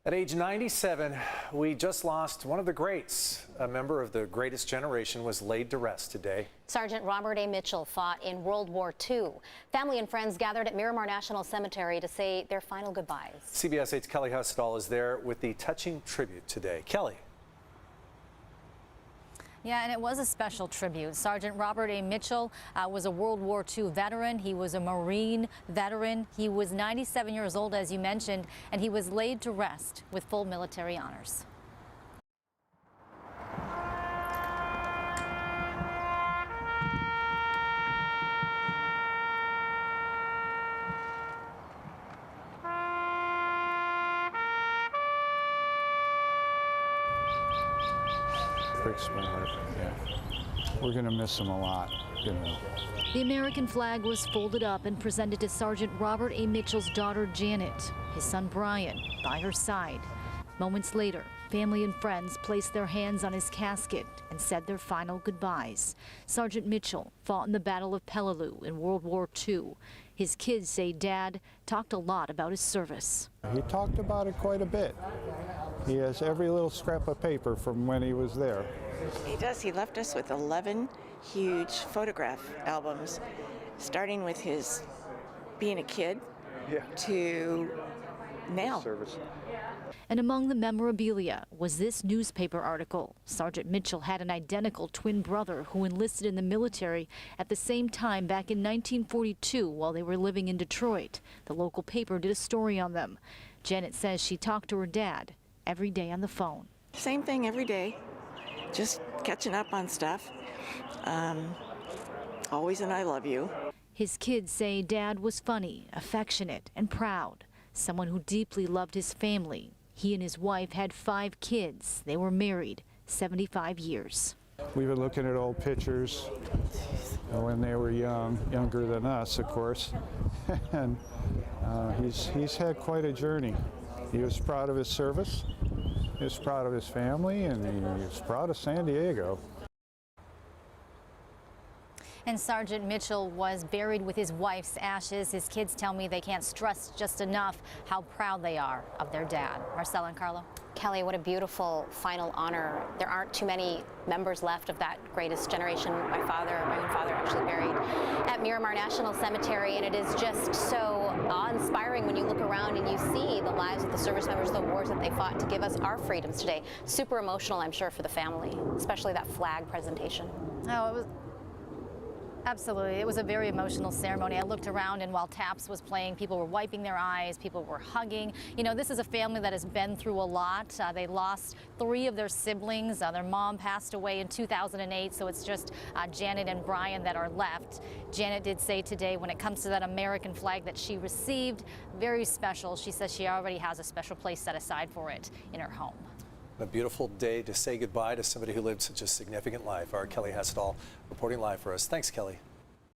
At age 97, we just lost one of the greats. A member of the greatest generation was laid to rest today. Sgt Robert A. Mitchell fought in World War II. Family and friends gathered at Miramar National Cemetery to say their final goodbyes. CBS 8's Kelly Hustall is there with the touching tribute today. Kelly. Yeah, and it was a special tribute. Sgt Robert A. Mitchell was a World War II veteran. He was a Marine veteran. He was 97 years old, as you mentioned, and he was laid to rest with full military honors. Breaks my heart. Yeah. We're going to miss him a lot. You know. The American flag was folded up and presented to Sgt Robert A. Mitchell's daughter, Janet, his son, Brian, by her side. Moments later, family and friends placed their hands on his casket and said their final goodbyes. Sgt Mitchell fought in the Battle of Peleliu in World War II. His kids say Dad talked a lot about his service. He talked about it quite a bit. He has every little scrap of paper from when he was there. He does. He left us with 11 huge photograph albums, starting with his being a kid to now. And among the memorabilia was this newspaper article. Sgt Mitchell had an identical twin brother who enlisted in the military at the same time back in 1942 while they were living in Detroit. The local paper did a story on them. Janet says she talked to her dad every day on the phone. Same thing every day, just catching up on stuff. Always an I love you. His kids say Dad was funny, affectionate, and proud. Someone who deeply loved his family. He and his wife had 5 kids. They were married 75 years. We've been looking at old pictures when they were young, younger than us, of course. And he's had quite a journey. He was proud of his service, he was proud of his family, and he was proud of San Diego. And Sgt Mitchell was buried with his wife's ashes. His kids tell me they can't stress just enough how proud they are of their dad. Marcella and Carlo. Kelly, what a beautiful final honor. There aren't too many members left of that greatest generation. My own father actually buried at Miramar National Cemetery, and it is just so awe-inspiring when you look around and you see the lives of the service members, the wars that they fought to give us our freedoms today. Super emotional, I'm sure, for the family, especially that flag presentation. Oh, it was absolutely. It was a very emotional ceremony. I looked around, and while taps was playing, people were wiping their eyes, people were hugging. You know, this is a family that has been through a lot. They lost 3 of their siblings. Their mom passed away in 2008, so it's just Janet and Brian that are left. Janet did say today, when it comes to that American flag that she received, very special. She says she already has a special place set aside for it in her home. A beautiful day to say goodbye to somebody who lived such a significant life. Our Kelly Hustall reporting live for us. Thanks, Kelly.